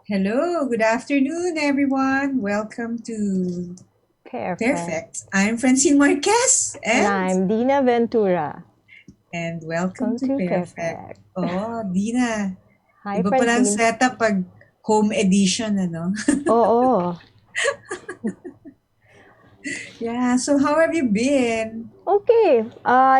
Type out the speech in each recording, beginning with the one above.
Hello, good afternoon, everyone. Welcome to Perfect. Pairfect. I'm Francine Marquez And and I'm Dina Ventura. welcome Welcome to to Pairfect. Perfect. Oh, Dina, Hi, iba pala ang Francine. setup pag home edition, ano? Oo. Yeah, so how have you been? Okay.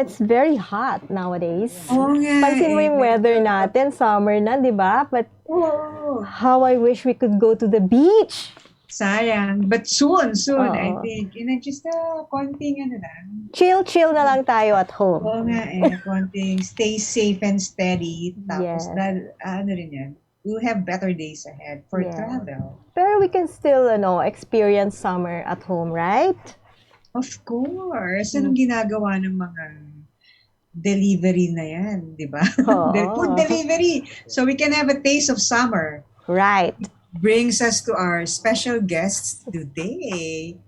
It's very hot nowadays. Oo nga Pansin mo eh, yung weather medyo, natin, summer na, di ba? But oo, how I wish we could go to the beach. sayang. But soon, I Oo. think. Just a konting ano lang. Chill na lang tayo at home. Oo nga eh, konting stay safe and steady. Tapos, Yes. ano rin yan, we'll have better days ahead for Yes. travel. Pero we can still, experience summer at home, right? Of course. Anong ginagawa ng mga delivery na yan, di ba? Food Oo. delivery. So we can have a taste of summer. Right. Brings us to our special guests today.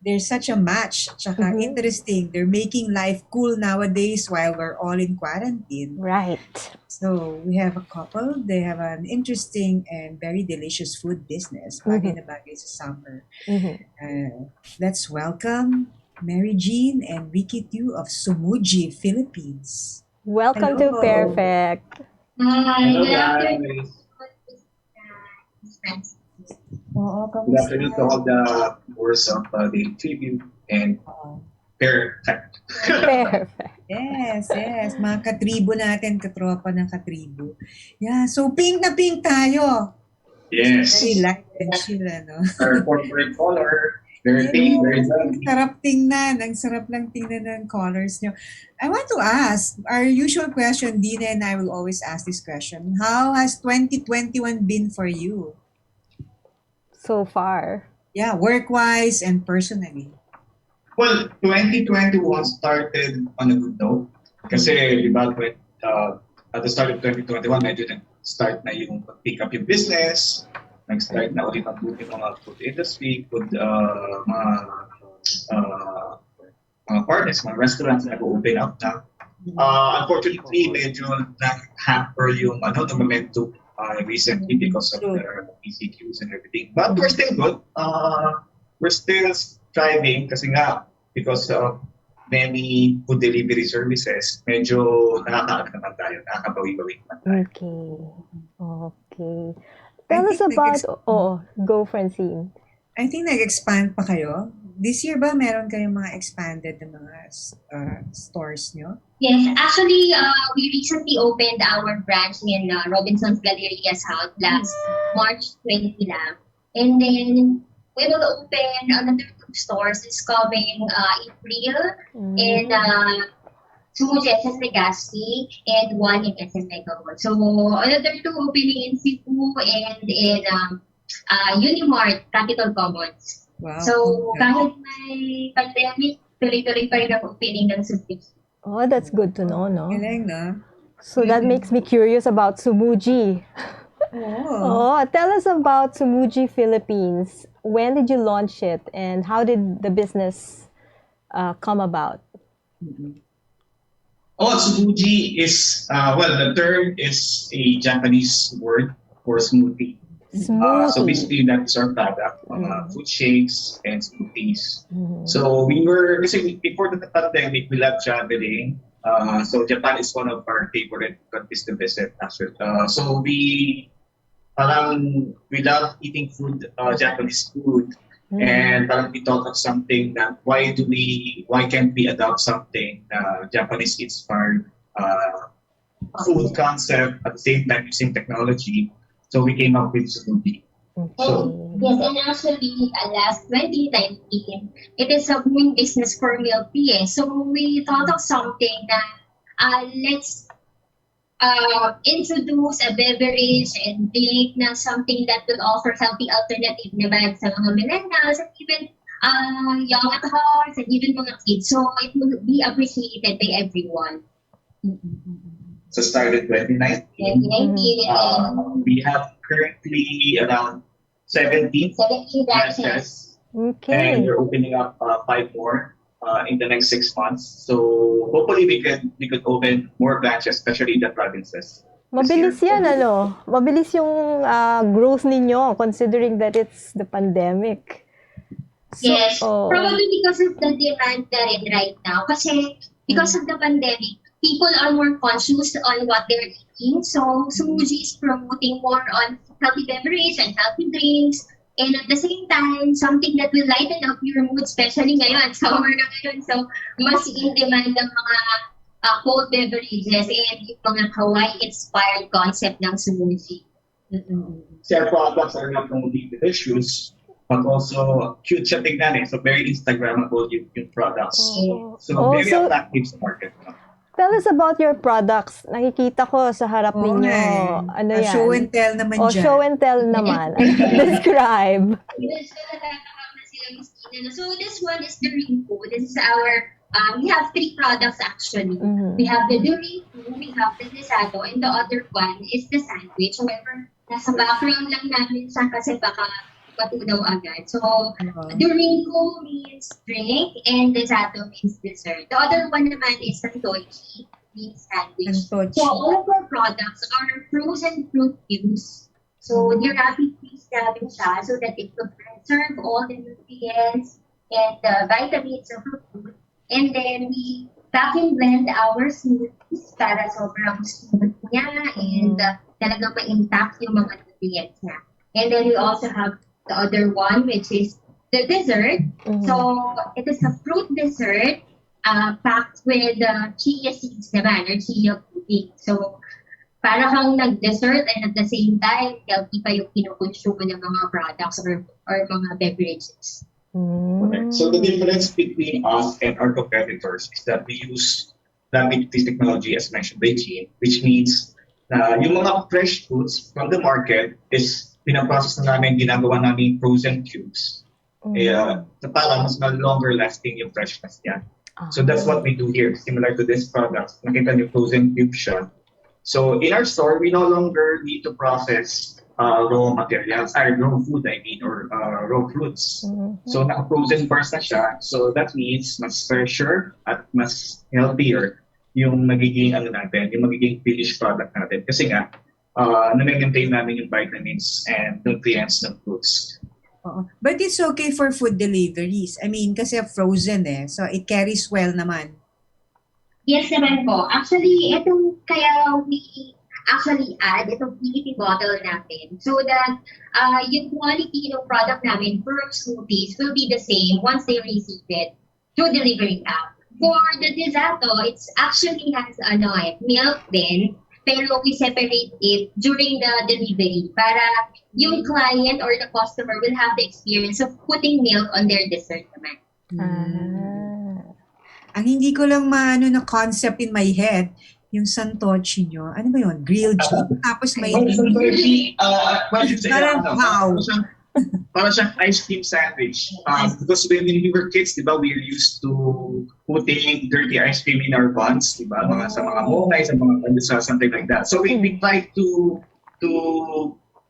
There's such a match. Tsaka interesting. They're making life cool nowadays while we're all in quarantine. Right. So we have a couple. They have an interesting and very delicious food business. Bagay na bagay sa summer. Let's welcome Mary Jean and Vicky Tu of Sumuji Philippines. Welcome to Hello. Perfect. Hi, Hello good afternoon. guys. Oo, Good kamusta? afternoon to all the viewers of the tribute and Oo. Perfect. Perfect. Yes. Mga katribo natin, katropa ng katribo. Yeah, so pink na pink tayo. Yes. Very light and chill, ano? Our corporate color. Very pink, very Ang lovely. sarap tingnan. Ang sarap lang tingnan ng colors nyo. I want to ask, our usual question, Dina and I will always ask this question. How has 2021 been for you? So far. Yeah, work-wise and personally. Well, 2021 started on a good note. Kasi, di ba, at the start of 2021, medyo nag-start na yung pick up yung business, nag-start na ulit ang boom yung mga food industry, mga partners, mga restaurants na nag-open up na. Unfortunately, medyo na-hamper yung the momentum recently because of the ECQs and everything. But we're still good. We're still striving kasi nga because of many food delivery services, medyo nakakaano naman tayo, nakakabawi-bawi naman tayo. Okay. Tell us about, go Francine. I think nag-expand pa kayo. This year ba meron kayong mga expanded na mga stores nyo? Yes, actually, we recently opened our branch in Robinson's Galleria South last March 20 lang. And then we will open another 2 stores this coming April in Sumuji SS Legazpi and 1 in SM Megawon. So another 2 opening in Cebu and in Unimart, Capital Commons. Wow. So kahit may pandemic, tuloy-tuloy pa rin ang opening ng Sumuji. Oh, that's good to know, no? Galing, no? So that makes me curious about Sumuji. Tell us about Sumuji Philippines. When did you launch it and how did the business come about? Sumuji is, the term is a Japanese word for smoothie. So basically, that's our product, food shakes and smoothies. So kasi before the pandemic, we love traveling. So Japan is one of our favorite countries to visit, actually. So we love eating food, Japanese food. And parang we thought of something that why can't we adopt something Japanese inspired food concept at the same time using technology. So we came up with Sumuji. Yes, and actually, last 2019, it is a booming business for milk tea. So we thought of something that let's introduce a beverage and bake na something that will offer healthy alternative naman sa mga millennials and even young at heart and even mga kids. So it will be appreciated by everyone. So started 2019. We have currently around 17 branches. Okay. And we're opening up 5 more in the next 6 months. So hopefully we could open more branches, especially in the provinces. Mabilis yan, ano? Mabilis yung growth ninyo considering that it's the pandemic. So, Yes, probably because of the demand na rin right now. Kasi because of the pandemic, people are more conscious on what they're eating. So Sumuji is promoting more on healthy beverage and healthy drinks. And at the same time, something that will lighten up your mood, especially ngayon, summer na ngayon. So mas in demand ng mga cold beverages and yung mga Hawaii-inspired concept ng Sumuji. So our products are not only delicious, but also cute siya tignan eh. So very Instagrammable yung products. So very attractive sa market. Tell us about your products. Nakikita ko sa harap ninyo. Ano yan? Show and tell naman dyan. Show and tell naman. Describe. So this one is the Rinko. This is our, we have 3 products actually. We have the Rinko, we have the Desato, and the other one is the sandwich. However, nasa background lang namin sa kasi baka matunaw agad. So, the Rinko means drink and Desato means dessert. The other one naman is Santochi, means sandwich. So, all of our products are frozen fruit cubes. So, they're rapid freeze namin siya so that it will preserve all the nutrients and the vitamins of the food. And then, we pack and blend our smoothies para sobrang smooth niya and talagang ma-intact yung mga nutrients niya. And then, we also have the other one, which is the dessert. So it is a fruit dessert packed with chia seeds naman or chia pudding. So para kang nag-dessert and at the same time, healthy pa yung kinukonsume ng mga products or mga beverages. Okay. So the difference between us and our competitors is that we use rapid freeze technology as mentioned by Jean, which means yung mga fresh foods from the market is pinaprocess na namin, ginagawa namin frozen cubes. Kaya para mas longer lasting yung freshness niya. So that's what we do here. Similar to this product, nakita niyo frozen cube siya. So in our store, we no longer need to process raw materials, raw food or raw fruits. So naka-frozen bars na siya. So that means mas fresher at mas healthier yung magiging yung magiging finished product natin. Kasi nga, na-maintain namin yung vitamins and nutrients ng fruits. But it's okay for food deliveries. I mean, kasi frozen so it carries well naman. Yes naman po. Actually, itong kaya we actually add itong PET bottle natin so that yung quality ng product namin for smoothies will be the same once they receive it through delivery app. For the Desato, it's actually has milk din, pero we separate it during the delivery para yung client or the customer will have the experience of putting milk on their dessert naman. Ang hindi ko lang na concept in my head, yung santochi nyo. Ano ba yun? Grilled cheese. Tapos may... Santochi, parang wow. Parang siyang ice cream sandwich. Because when we were kids, di ba, we were used to putting dirty ice cream in our buns, di ba? Sa mga mokay, sa mga pandesal, something like that. So we tried to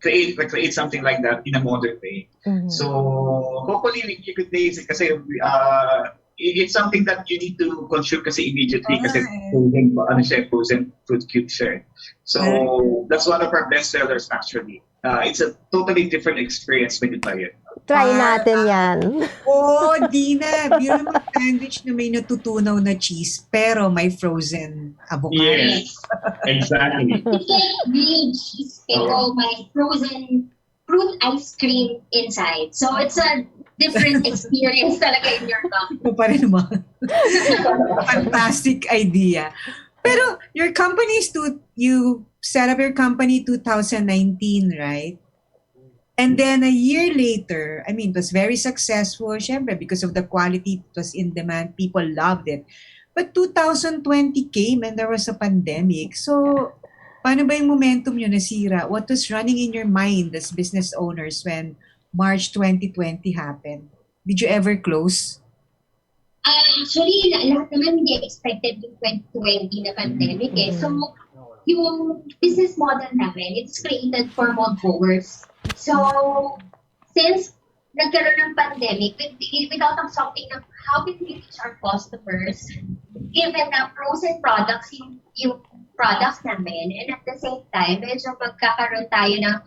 create something like that in a modern way. So hopefully you could taste it kasi it's something that you need to consume kasi immediately kasi frozen fruit cube siya. So that's one of our best sellers actually. It's a totally different experience when you try it. Try natin yan. Dina, yun naman sandwich na may natutunaw na cheese pero may frozen avocado. Yes, exactly. It's like grilled cheese pero may frozen fruit ice cream inside. So it's a different experience talaga in your mouth. Ito pa rin naman. Fantastic idea. Pero your company you set up your company 2019, right? And then a year later, I mean, it was very successful, syempre, because of the quality, it was in demand, people loved it. But 2020 came and there was a pandemic. So, paano ba yung momentum nyo nasira? What was running in your mind as business owners when March 2020 happened? Did you ever close? Actually, lahat naman hindi expected yung 2020 na pandemic So, yung business model namin, it's created for mall goers. So, since nagkaroon ng pandemic, we thought of something na how can we reach our customers given na frozen products yung products namin, and at the same time, medyo magkakaroon tayo ng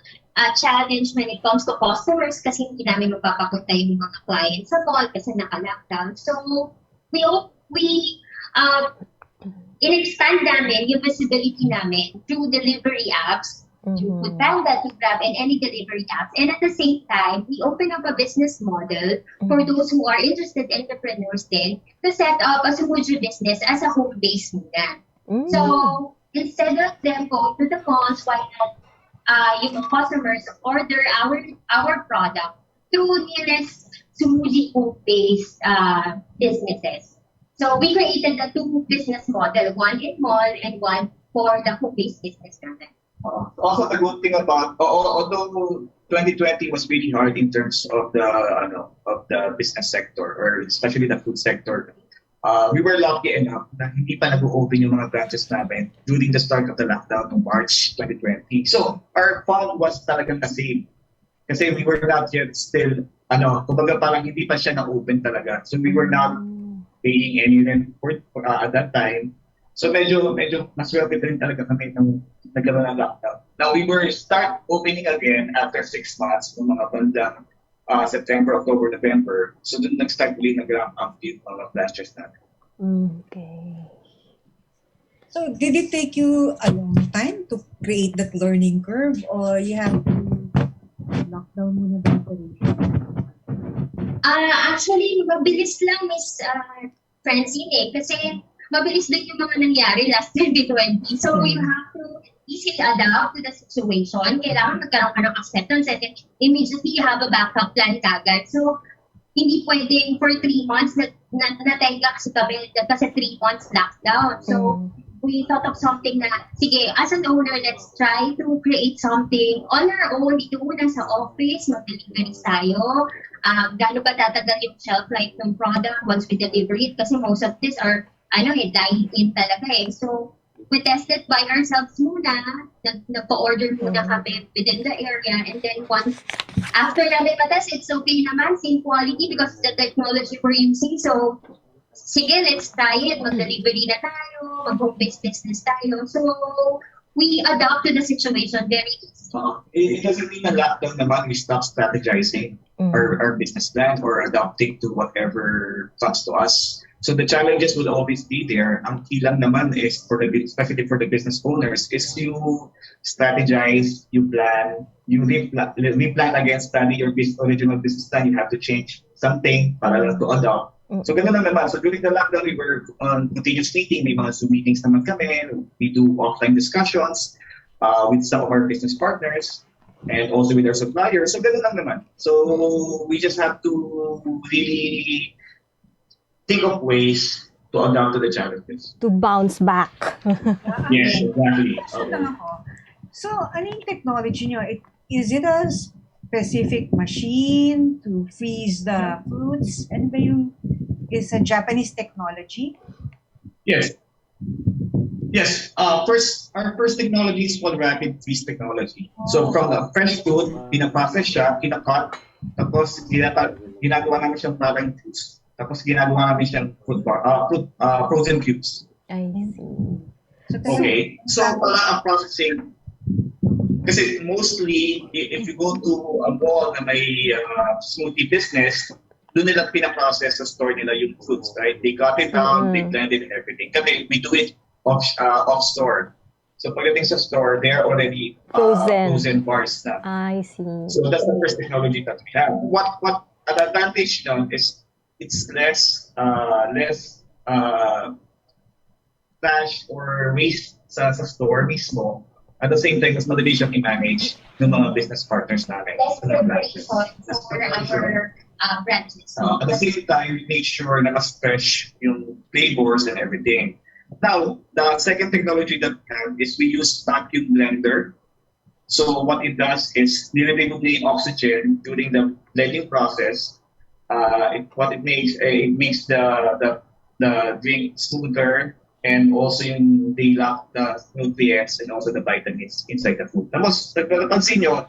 challenge when it comes to customers kasi hindi namin mapapapunta yung mga clients sa mall kasi naka-lockdown. So, we in-expand namin yung visibility namin through delivery apps, through Foodpanda, to Grab, and any delivery apps. And at the same time, we open up a business model for those who are interested entrepreneurs then to set up a Sumuji business as a home base muna. So, instead of them going to the malls, why not yung customers order our product through nearest Sumuji home-based businesses. So we created the two business model, one in mall and one for the home-based business natin. Also, the good thing about, although 2020 was really hard in terms of the business sector, or especially the food sector, we were lucky enough na hindi pa nag-open yung mga branches namin during the start of the lockdown in March 2020. So, our fund was talagang kasi we were not yet still, kumbaga parang hindi pa siya na-open talaga. So, we were not paying any rent at that time. So, medyo maswerte rin talaga kami nung nagkaroon ng lockdown. Now, we were start opening again after 6 months ng mga bandang September, October, November. So, dun nag-start ulit nag-ramp up yung mga branches natin. Okay. So, did it take you a long time to create that learning curve, or you have to lockdown muna ba rin? Actually, mabilis lang, Miss Francine, kasi mabilis din yung mga nangyari last 2020. So, you have to easily adapt to the situation. Kailangan magkaroon ka ng acceptance and then immediately you have a backup plan kagad. So, hindi pwedeng for 3 months natenga kasi kami kasi 3 months lockdown. So, we thought of something na, sige, as an owner, let's try to create something on our own. Dito muna sa office, mag-delivery tayo. Gaano ba tatagal yung shelf life ng product once we deliver it? Kasi most of these are, dine-in talaga eh. So, we tested by ourselves muna. Nagpa-order muna kami within the area. And then once, after namin matest, it's okay naman, same quality because the technology we're using. So, sige, let's try it. Mag-delivery na tayo. Mag-home-based business tayo. So, we adapt to the situation very easily. It doesn't mean na lockdown naman we stop strategizing our business plan or adapting to whatever comes to us. So the challenges will always be there. Ang key lang naman is, especially for the business owners, is you strategize, you plan, you replan against study your original business plan. You have to change something para lang to adopt. So ganun lang naman. So during the lockdown, we were on continuous meeting. May mga Zoom meetings naman kami. We do offline discussions with some of our business partners and also with our suppliers. So ganun lang naman. So we just have to really think of ways to adapt to the challenges. To bounce back. Yes, exactly. So, ano yung technology nyo? Is it a specific machine to freeze the fruits? Ano ba yung is a Japanese technology? Yes. Yes. Our first technology is called rapid freeze technology. So from the fresh fruit, pinaprocess siya, kinakat, tapos ginagawa namin siyang parang juice. Tapos ginagawa namin siyang frozen cubes. I see. Okay. So ang processing, kasi mostly, if you go to a mall na may smoothie business, doon nila pinaprocess sa store nila yung fruits, right? They cut it down, they blend it and everything. Kami, we do it off store. So pagdating sa store, they're already frozen bars na. I see. So that's the first technology that we have. What an advantage now is it's less trash or waste sa store mismo. At the same time, mas madali siyang i-manage ng mga business partners namin. Less preparation for our branches. At the same time, we make sure na mas fresh yung flavors and everything. Now, the second technology that we have is we use vacuum blender. So what it does is nire-remove niya yung oxygen during the blending process. It makes the drink smoother and also yung they lack the nutrients and also the vitamins inside the food. Tapos, napansin nyo,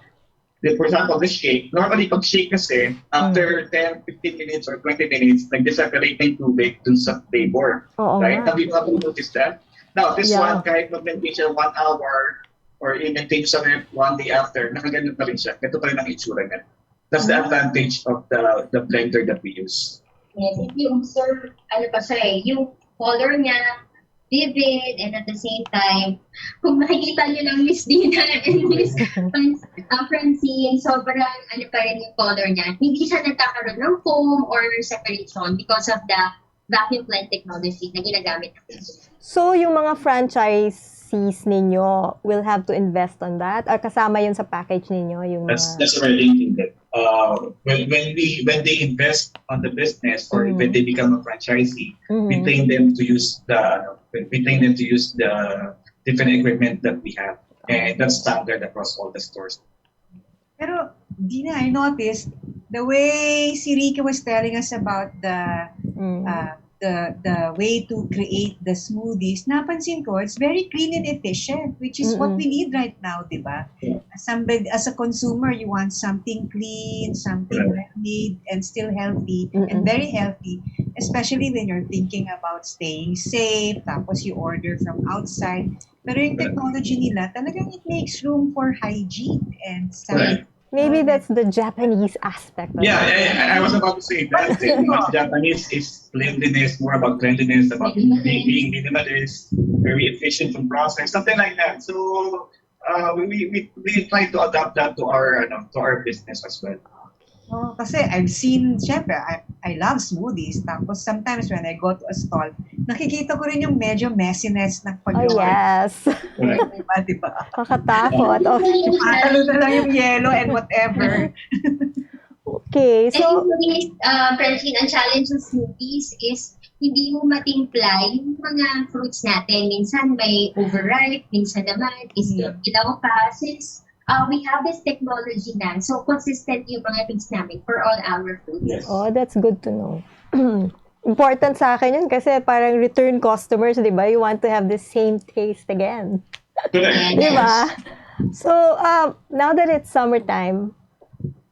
For example, the shake, normally pag shake kasi, after 10, 15 minutes or 20 minutes, nag-separate na yung tubig dun sa flavor. Oo Right? nga. Have you ever noticed that? Now, this Yeah. one, kahit mag-maintain siya 1 hour or even take sa rep 1 day after, nakaganon pa rin siya. Ito pa rin ang itsura niya. That's the advantage of the blender that we use. Yes, if you observe, ano pa siya eh, yung color niya, vivid, and at the same time, kung makikita niyo lang Miss Dina and Miss Francine, sobrang ano pa rin yung color niya. Hindi siya nagkakaroon ng foam or separation because of the vacuum blend technology na ginagamit natin. So, yung mga franchisees ninyo will have to invest on that? Or kasama yun sa package ninyo? Yung That's mga... already included. When they invest on the business or when they become a franchisee, we train them to use the different equipment that we have, and that's standard across all the stores. Pero, Dina, I noticed the way si Rika was telling us about the way to create the smoothies, napansin ko, it's very clean and efficient, which is what we need right now, di ba? As a consumer, you want something clean, something well-made, and still healthy, and very healthy, especially when you're thinking about staying safe, tapos you order from outside. Pero yung technology nila, talagang it makes room for hygiene and sanity. Maybe that's the Japanese aspect of it. I was about to say that. Japanese is cleanliness, more about cleanliness, about being minimalist, very efficient from process, something like that. So we try to adapt that to our business as well. Oh, kasi I've seen, syempre, I love smoothies. Tapos sometimes when I go to a stall, nakikita ko rin yung medyo messiness ng Oh, paggawa. yes. Diba? Kakatakot. Okay. Matalo na lang yung yellow and whatever. Okay, so... I think, Francine, ang challenge ng smoothies is hindi mo matimpla yung mga fruits natin. Minsan may overripe, minsan naman is ilaw pa. Since we have this technology na, so consistent yung mga things namin for all our foods. Yes. Oh, that's good to know. Important sa akin yun kasi parang return customers, di ba? You want to have the same taste again. Di ba? So, now that it's summertime,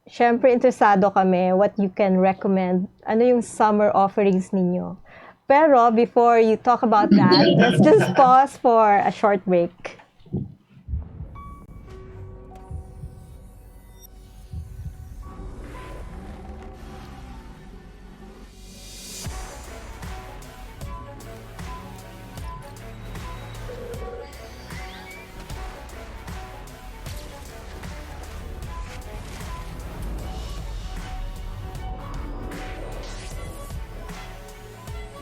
syempre interesado kami what you can recommend. Ano yung summer offerings ninyo? Pero before you talk about that, let's just pause for a short break.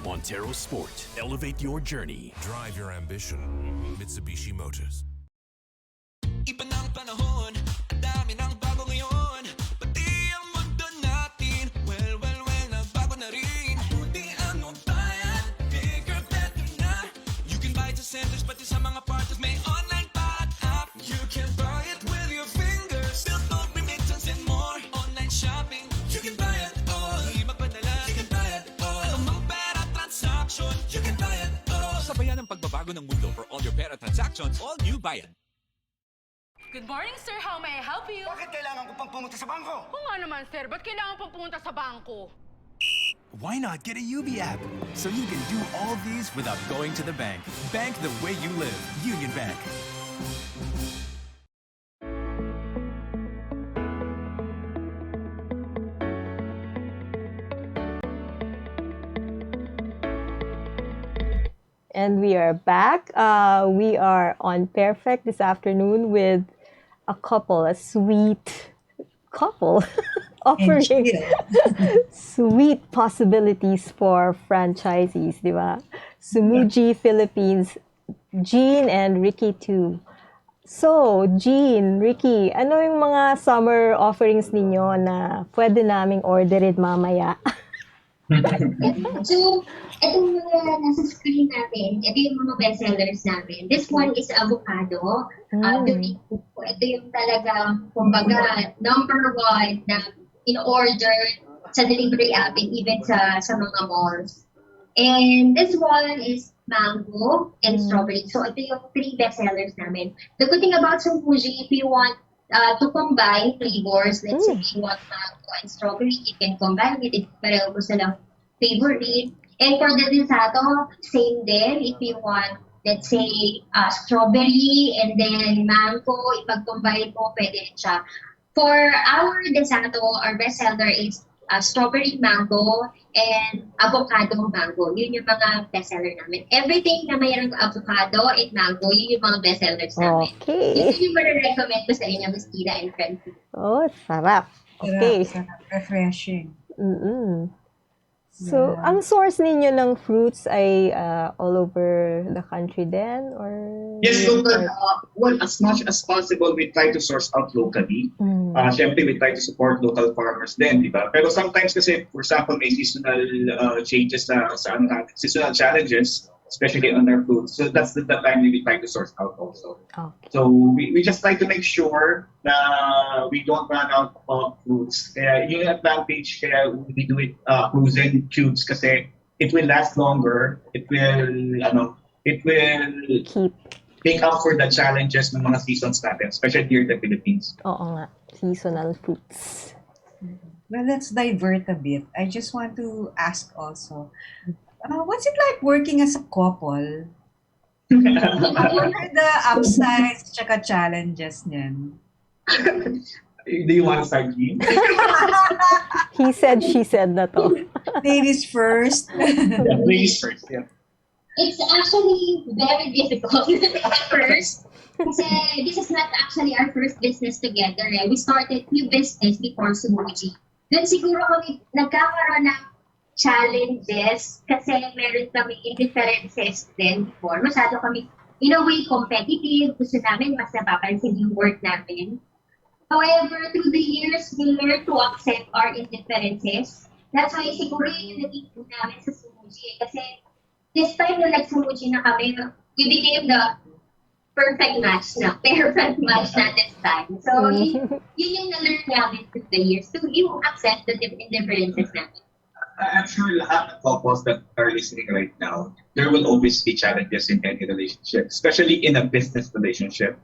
Montero Sport. Elevate your journey. Drive your ambition. Mitsubishi Motors. Iba ng panahon, dami ng bago ngayon. Pati ang mundo natin, well, nagbago na rin. Buti ang bayan, bigger, better na. You can buy it to centers, pati sa mga partners may online pa at app. You can buy it with your fingers, still don't remittance and more. Online shopping, you can buy it all. Di magpadala, you can buy it all. Anumang pera transaction, you can buy it all. Sabayan ang pagbabago ng mundo for all your pera transactions, all new Bayad. Good morning, sir. How may I help you? Bakit kailangan ko pang pumunta sa bangko? Kung nga naman, sir, ba't kailangan pang pumunta sa bangko? Why not get a UB app so you can do all these without going to the bank? Bank the way you live. Union Bank. And we are back. We are on Pairfect this afternoon with a couple, a sweet couple offering sweet possibilities for franchisees, di ba? Sumuji Philippines, Jean and Ricky too. So, Jean, Ricky, ano yung mga summer offerings ninyo na pwede naming orderin mamaya? So, itong mga nasa screen natin, ito yung mga bestsellers namin. This one is avocado. Doritos. Ito yung talagang, kumbaga, number one na in-order sa delivery app and even sa mga malls. And this one is mango and strawberry. So, ito yung three bestsellers namin. The good thing about Sumuji, if you want to combine flavors. Let's say you want mango and strawberry, you can combine it. If pareho ko silang favorite. And for the desato, same din. If you want, let's say, strawberry and then mango, ipag-combine mo, pwede rin siya. For our desato, our bestseller is strawberry mango and avocado mango. Yun yung mga bestseller namin. Everything na mayroong avocado and mango, yun yung mga bestsellers namin. Okay. Yun yung marirecommend ko sa inyo, Miss Tita and friends. Oh, sarap. Okay. Sarap. Refreshing. So, ang source ninyo ng fruits ay all over the country then? Or Yes, local. Well, as much as possible, we try to source out locally. Siyempre, we try to support local farmers din, di ba? Pero sometimes kasi, for example, may seasonal changes sa seasonal challenges, especially on our fruits. So that's the time we try to source out also. Okay. So we just try to make sure na we don't run out of fruits. Kaya yung advantage, kaya we do it frozen cubes kasi it will last longer. It will Keep. take up for the challenges ng mga seasons natin, especially here in the Philippines. Oo nga. Seasonal fruits. Well, let's divert a bit. I just want to ask also, what's it like working as a couple? What are the upsides tsaka challenges niyan? Do you want to start, Jean? He said, she said na to. Ladies first. Yeah, ladies first, yeah. It's actually very difficult at first. Kasi this is not actually our first business together. We started new business before Sumuji. Doon siguro kami nagkakaroon ng challenges kasi meron kami indifferences din before. Masyado kami, in a way, competitive. Gusto namin mas napapansin yung work namin. However, through the years, we learned to accept our indifferences. That's why siguro yung naging namin sa Sumuji. Kasi this time na nag-Sumuji na kami, we became the perfect match na this time. So, yun yung na-learn namin through the years. So, you accept the indifferences namin. I'm sure lahat ng couples that are listening right now, there will always be challenges in any relationship, especially in a business relationship.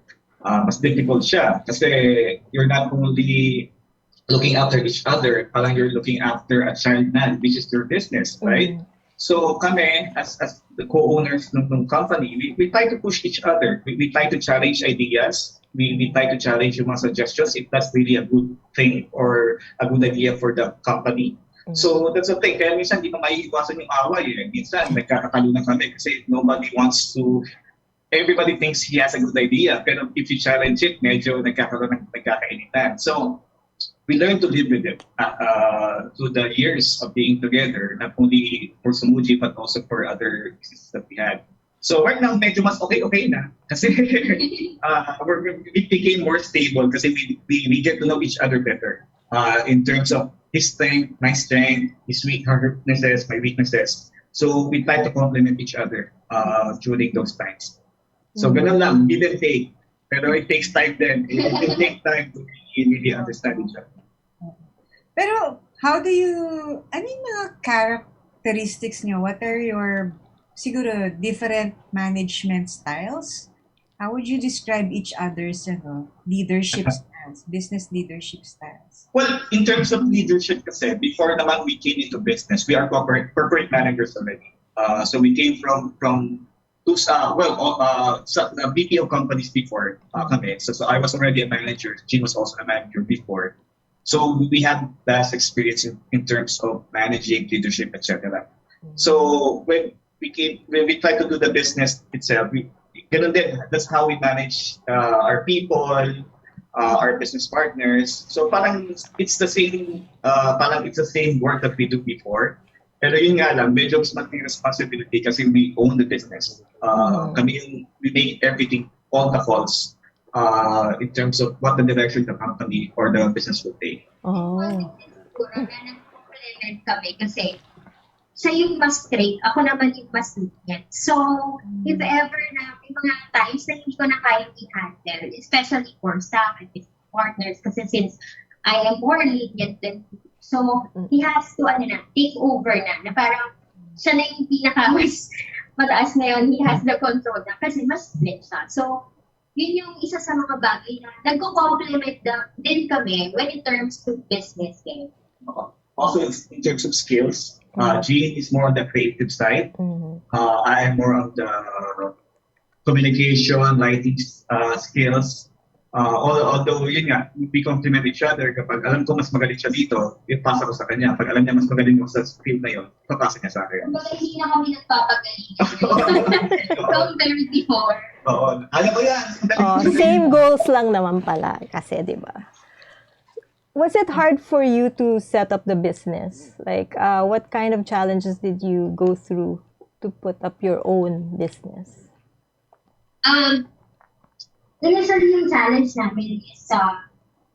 Mas difficult siya kasi you're not only looking after each other, parang you're looking after a child na, which is your business, right? So kami, as the co-owners ng company, we try to push each other. We try to challenge ideas. We try to challenge yung mga suggestions if that's really a good thing or a good idea for the company. So that's the thing. Kaya minsan hindi pa maiiwasan yung away. Minsan nagkakatalunan kami kasi everybody thinks he has a good idea. Pero if you challenge it, medyo nagkakainitan. So we learn to live with it through the years of being together, not only for Sumuji but also for other businesses that we had. So right now, medyo mas okay na. Kasi we became more stable kasi we get to know each other better in terms of his strength, my strength, his weaknesses, my weaknesses. So we try to complement each other during those times. So ganun lang, give and take. Pero it takes time then. It will take time to really understand each other. Pero ano yung mga characteristics niyo? What are your, siguro, different management styles? How would you describe each other's leadership styles, business leadership styles? Well, in terms of leadership kasi, before naman we came into business, we are corporate managers already. So we came from BPO companies before kami. So I was already a manager. Jean was also a manager before. So we had vast experience in terms of managing leadership, etc. So when we try to do the business itself, that's how we manage our people, our business partners. So parang it's the same work that we do before. Pero yun nga lang, medyo mas malaking responsibility kasi we own the business. We make everything, all the calls in terms of what the direction the company or the business will take. Siguro na nag-complement kami kasi siya yung mas straight, ako naman yung mas lenient. So, if ever na may mga times na hindi ko na kaya i-handle, especially for staff and business partners, kasi since I am more lenient than him, so he has to take over na parang siya na yung pinaka mas mataas ngayon, he has the control na kasi mas split siya. So, yun yung isa sa mga bagay na nagko-complement din kami when it terms to business din. Also, in terms of skills, Jean is more on the creative side. I am more on the communication, writing skills. Although, yun nga, we complement each other. Kapag alam ko mas magaling siya dito, ipasa ko sa kanya. Pag alam niya mas magaling ko sa skill na yun, papasa niya sa akin. Kumbaga, hindi na kami nagpapagaling. Compared before. Oo. Alam ko yan. Same goals lang naman pala kasi, di ba? Was it hard for you to set up the business? Like, what kind of challenges did you go through to put up your own business? Initially, yung challenge namin is,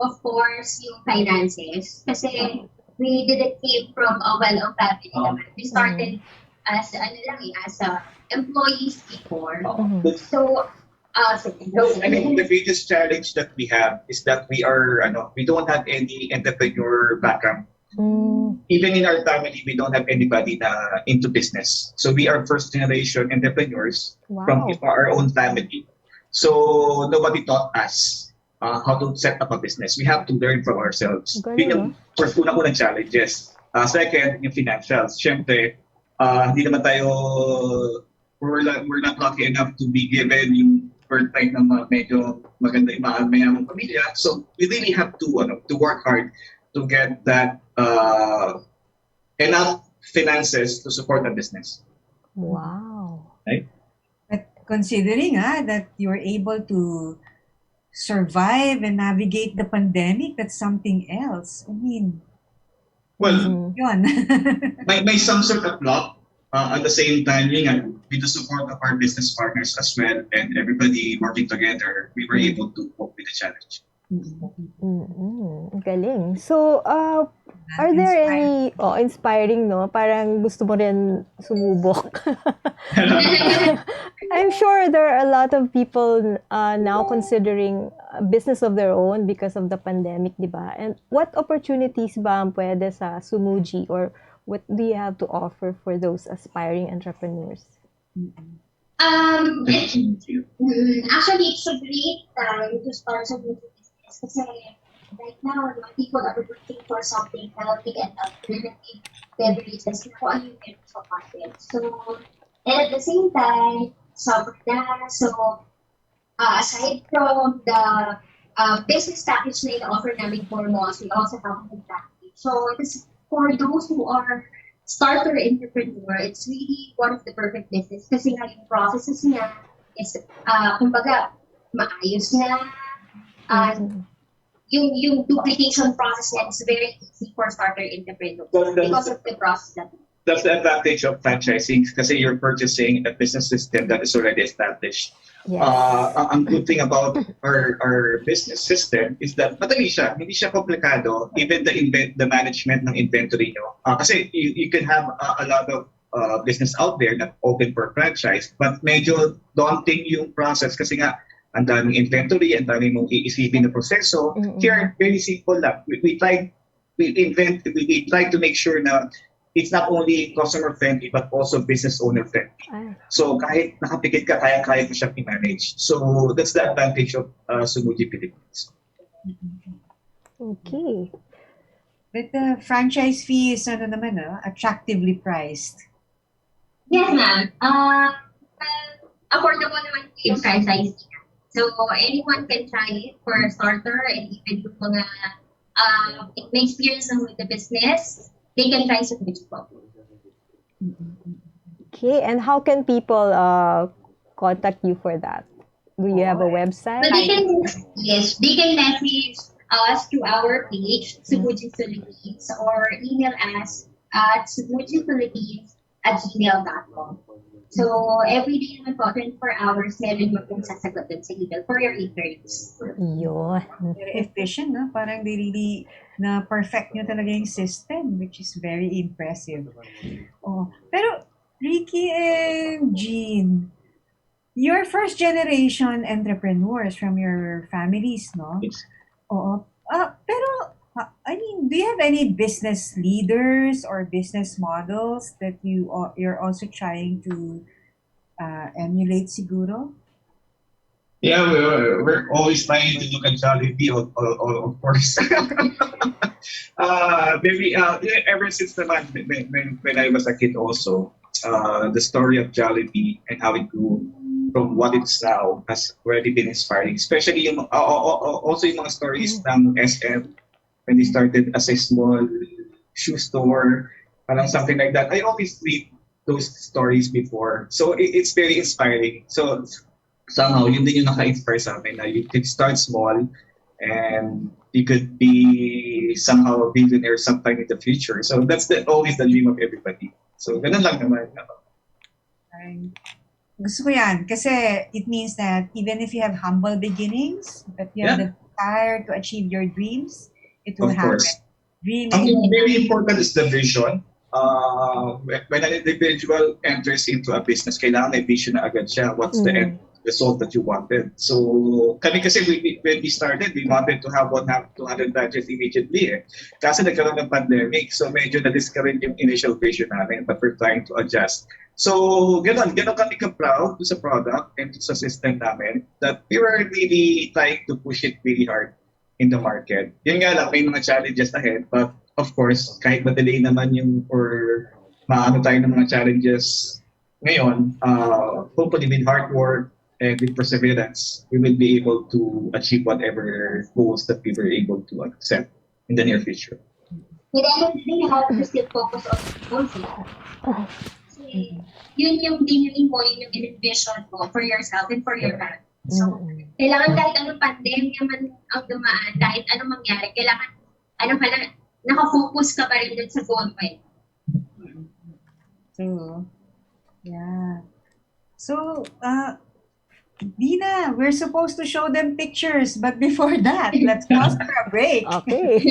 of course, yung finances. Kasi we didn't came from a well-off family naman. We started as, as employees before. So, I mean, the biggest challenge that we have is that we don't have any entrepreneur background. Even in our family, we don't have anybody into business. So we are first generation entrepreneurs from our own family. So nobody taught us how to set up a business. We have to learn from ourselves. Yun yung first unang challenges. Second, yung financials. Siyempre, hindi naman tayo, we're not lucky enough to be given yung birth type ng medyo maganda mayamang pamilya. So we really have to work hard to get that enough finances to support the business. Wow. Right? But considering that you're able to survive and navigate the pandemic, that's something else. I mean, yun. may some sort of luck. At the same time, with the support of our business partners as well and everybody working together, we were able to cope with the challenge. Galing. So, are there any inspiring, no? Parang gusto mo rin sumubok. I'm sure there are a lot of people now considering a business of their own because of the pandemic, di ba? And what opportunities ba ang pwede sa Sumuji, or what do you have to offer for those aspiring entrepreneurs? Actually, it's a great time to start a new business kasi right now, people are looking for something healthy and alternative beverages na kung ano yung meron sa market. So, and at the same time, summer na, so aside from the business package na in-offer namin for malls, we also have a food package. So, this, for those who are starter entrepreneur, it's really one of the perfect business kasi nga yung processes niya is, kumbaga, maayos na. Yung duplication process niya is very easy for starter entrepreneurs because of the process that that's the advantage of franchising kasi you're purchasing a business system that is already established. Yes. Ang good thing about our business system is that madali siya, hindi siya komplikado. Even the management ng inventory nyo. Kasi you can have a lot of business out there that open for franchise, but medyo daunting yung process kasi nga ang daming inventory, ang daming mong iisipin na proseso. Here, very simple lang. We try to make sure na it's not only customer friendly but also business owner friendly. So kahit nakapikit ka, kaya mo siyang i-manage. So that's the advantage of Sumuji Philippines. Okay. But the franchise fee is attractively priced. Yes, ma'am. Affordable naman yung franchise fee. So anyone can try it for a starter, and even yung mga may experience with the business, they can try Sumuji po. Okay, and how can people contact you for that? Do you have a website? So they can message us through our page, Sumuji Philippines, or email us at sumujiphilippines@gmail.com. So, every day naman po, 24 hours, meron mo pong sasagot dun sa email for your inquiries. Yun. Very efficient, no? Parang they really na-perfect nyo talaga yung system, which is very impressive. Pero, Ricky and Jean, you're first generation entrepreneurs from your families, no? Yes. Pero, I mean, do you have any business leaders or business models that you're also trying to emulate siguro? Yeah, we're always trying to look at Jollibee, of course. Maybe yeah, ever since when I was a kid also, the story of Jollibee and how it grew from what it's now has already been inspiring. Especially also yung mga stories ng SM when they started as a small shoe store, parang something like that. I always read those stories before. So it's very inspiring. So somehow, yun din yung naka-inspire sa amin na you could start small and you could be somehow a billionaire sometime in the future. So that's always the dream of everybody. So ganun lang naman. Ay, gusto ko yan kasi it means that even if you have humble beginnings, but you have Yeah. the desire to achieve your dreams, it will Of happen. course. Dreaming. Ang very important is the vision. When an individual enters into a business, kailangan may vision na agad siya. What's the end result that you wanted? So, kami kasi when we started, we wanted to have 200 batches immediately eh. Kasi nagkaroon ng pandemic, so medyo na-discourage yung initial vision namin, but we're trying to adjust. So, ganun kami ka-proud sa product and sa system namin that we were really trying to push it really hard in the market. Yun nga lang, may mga challenges ahead, but of course, kahit ma-delay naman yung or maano tayo ng mga challenges ngayon, hopefully with hard work and with perseverance, we will be able to achieve whatever goals that we were able to accept in the near future. With the end of the day, you have to still focus on goals. Kasi yun yung binili mo, yun yung envision mo for yourself and for your family. So, kailangan kahit anong pandemya man ang dumaan, kahit anong mangyari, kailangan, nakafocus ka pa rin dun sa goal mo eh. So, yeah. So, Dina, we're supposed to show them pictures, but before that, let's pause for a break. Okay.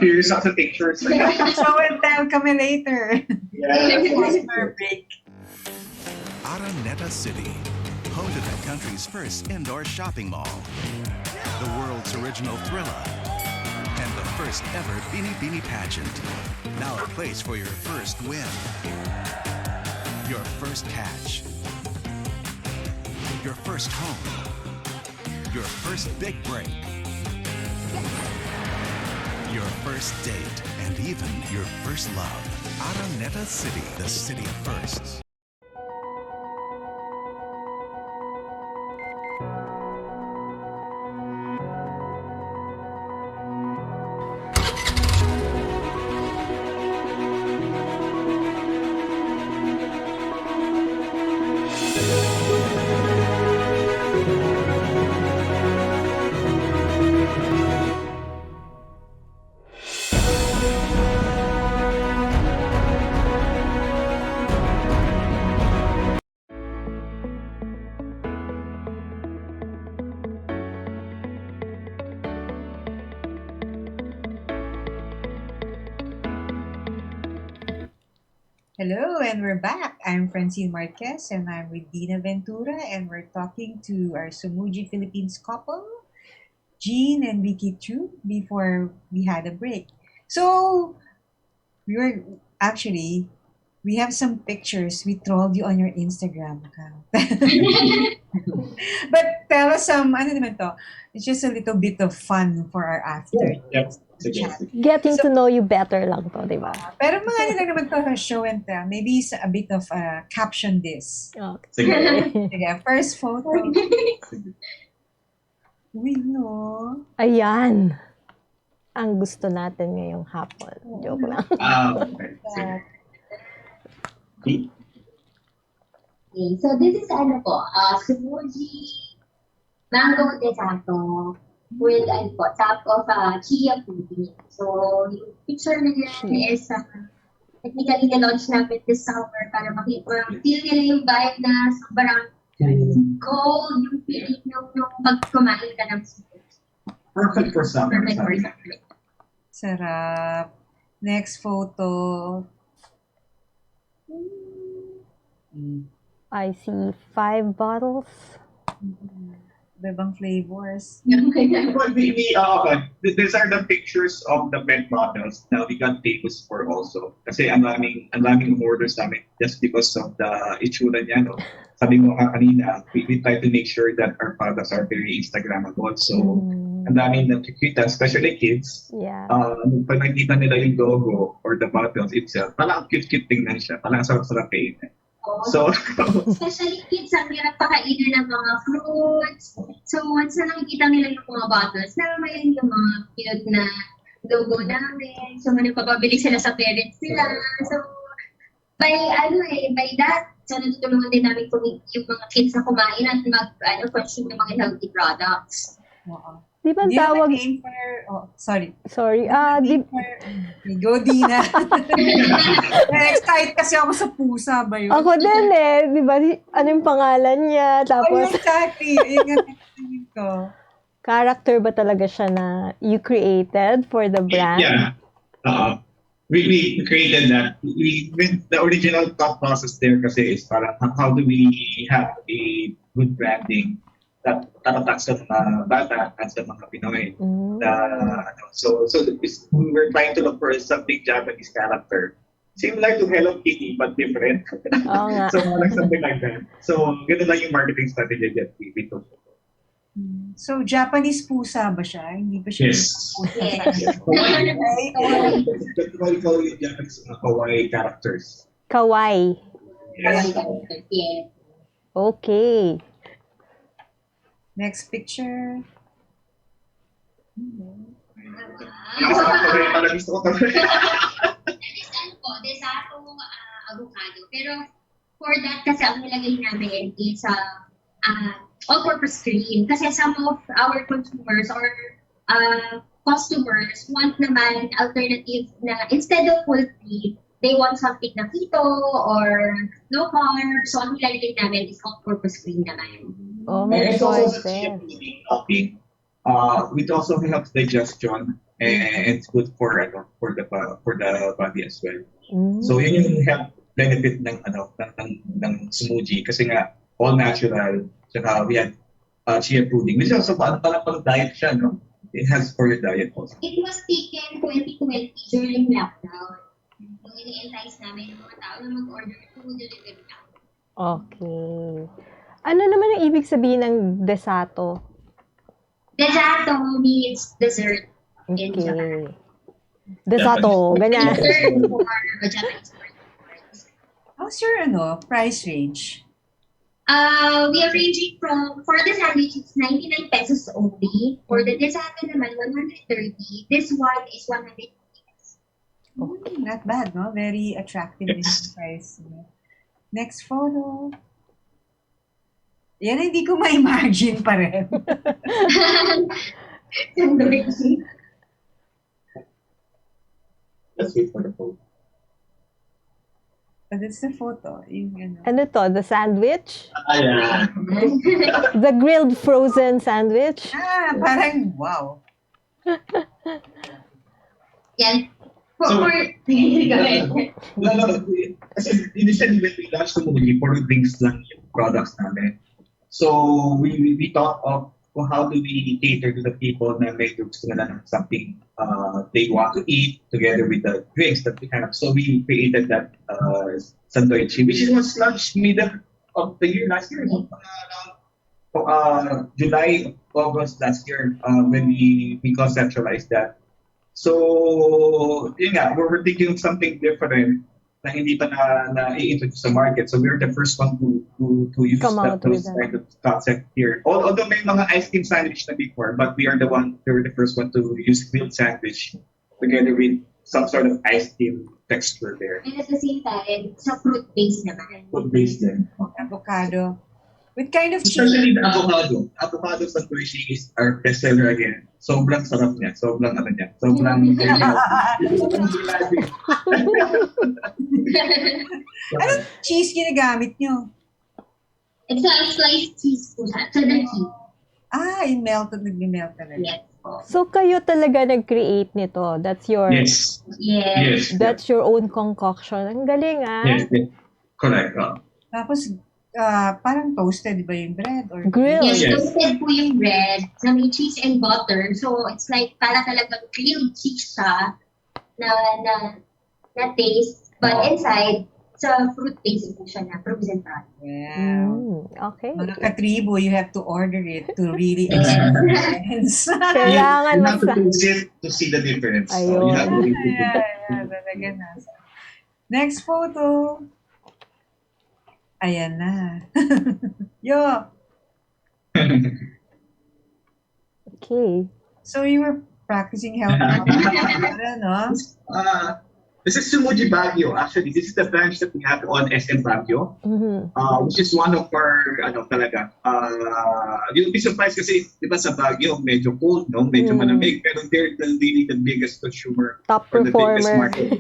Here's the pictures. Show and tell kami later. Let's pause for a break. Araneta City, home to the country's first indoor shopping mall, the world's original Thrilla, and the first ever Bini Bini pageant. Now a place for your first win, your first catch, your first home, your first big break, your first date, and even your first love. Araneta City, the city of firsts. Hello, and we're back. I'm Francine Marquez, and I'm with Dina Ventura, and we're talking to our Sumuji Philippines couple, Jean and Vicky Chu, before we had a break. So, we have some pictures. We trolled you on your Instagram account. But tell us ano naman to? It's just a little bit of fun for our after chat. Getting to know you better lang to, di ba? Pero mga ano lang naman to, show and tell. Maybe a bit of caption this. Okay. Sige, first photo. Uy, no. Ayan. Ang gusto natin ngayong hapon. Joke lang. Okay, so this is Sumuji mango desato with top of chia pudding. So, yung picture na yan is technically na-launch namin this summer para feel nila yung vibe na sobrang cold, yung feeling yung pag kumain ka ng seafood. Perfect for summer. Perfect for summer. Sarap. Next photo. I see 5 bottles. Iba-ibang flavors. Well, okay. These are the pictures of the pet bottles na we got tables for also. Kasi ang daming orders namin just because of the itsura niya, no? Sabi mo kanina, we try to make sure that our products are very Instagrammable. So, ang daming nakikita, especially kids. Yeah. Pag nakikita nila yung logo or the bottles itself, parang cute-cute tingnan siya. Parang sarap-sarap kainin. So, Especially kids, ang hirap pakainin ng mga fruits. So, once na nakikita nila yung mga bottles, na may yung mga cute na logo namin. So, manipapabili sila sa parents nila. So, by that, so natutulungan din namin yung mga kids na kumain at consume ng mga healthy products. Oo. Di ba Do you have a tawag... name for... Oh, sorry. Sorry. Go, Dina. Na-excite kasi ako sa pusa ba yun? Ako din eh. Di ba? Ano yung pangalan niya? Oh, Tapos, exactly. Yung nga ko. character ba talaga siya na you created for the brand? yeah. We created that. The original thought process there kasi is parang how do we have a good branding that tatatak sa mga bata at sa mga Pinoy. So we were trying to look for something Japanese character. Similar to Hello Kitty but different. Oo nga. So something like that. So ganun lang yung marketing strategy that we took. So, Japanese pusa ba siya? Hindi ba siya Yes. pusa? Yes. That's why we call it Japanese kawaii characters. Kawaii. Yes. Yeah. Okay. Next picture. Gusto ko to. Desato avocado. Pero for that kasi ang nilagay namin is all-purpose cream. Kasi some of our consumers or customers want naman alternative na instead of full cream, they want something na keto or low carb. So ang nilalagay namin is all-purpose cream naman. Oh, And my it's also choice the there. topping. It also helps digestion and it's good for the body as well. So yun yung health benefit ng Sumuji kasi nga all natural. Saka we had chia pudding. Which also parang diet siya, no? It has for your diet also. It was taken 2020 during lockdown. So ini-entice namin yung mga tao na mag-order food delivery na. Okay. Ano naman ang ibig sabihin ng desato? Desato means dessert in Okay. Japan. Desato, ganyan. Dessert for a Japanese word. How's your price range? We are ranging from, for the sandwich, it's 99 pesos only. For the desato naman, 130. This one is 100 pesos. Okay, not bad, no? Very attractive in price. Next photo. Yan, hindi ko ma-imagine pa rin. Let's wait for the photo. But it's the photo. Yung, Ano to? The sandwich? Yeah. The grilled frozen sandwich? Parang wow. Yan. So- For go ahead. Kasi initially when we launched the movie, for drinks lang yung products namin. So we thought of how do we cater to the people na may gusto nila ng something they want to eat together with the drinks that we have. So we created that sandwich, which was launched middle of the year last year. July, August last year when we conceptualized that. So, yun nga, we're thinking of something different na hindi pa na-i-introduce sa market. So, we're the first one to use those kind of concept here. Although may mga ice cream sandwich na before, but we're the first one to use grilled sandwich together with some sort of ice cream texture there. And at the same time, sa fruit-based naman. Food-based din. Avocado. With kind of Especially the avocado. Avocado sandwich is our bestseller again. Sobrang sarap niya. Sobrang niya. Sobrang Anong cheese ginagamit nyo? It's a sliced cheese po siya. Cheddar cheese. Yung melted, nag-melt talaga. Yes po. So kayo talaga nag-create nito. That's your Yes. Yes. that's your own concoction. Ang galing ah. Yes. Correct. Tapos, parang toasted ba yung bread? Or Grilled. Yes, Yes. toasted po yung bread na may cheese and butter. So, it's like para talagang grilled cheese siya na taste. But inside, sa fruit paste po siya na frozen product. Wow. Okay. Mga katribo, you have to order it to really experience. Kailangan You have to masa... taste it to see the difference. So you have to taste it. yeah, talaga na. Next photo. Ayan na. Yo. Okay. So you were practicing health no? This is Sumuji Baguio. Actually, this is the branch that we have on SM Baguio, which is one of our, talaga, you'll be surprised kasi, di ba sa Baguio, medyo cold, no? Medyo malamig, pero they're really the biggest consumer. Top or the biggest performer. market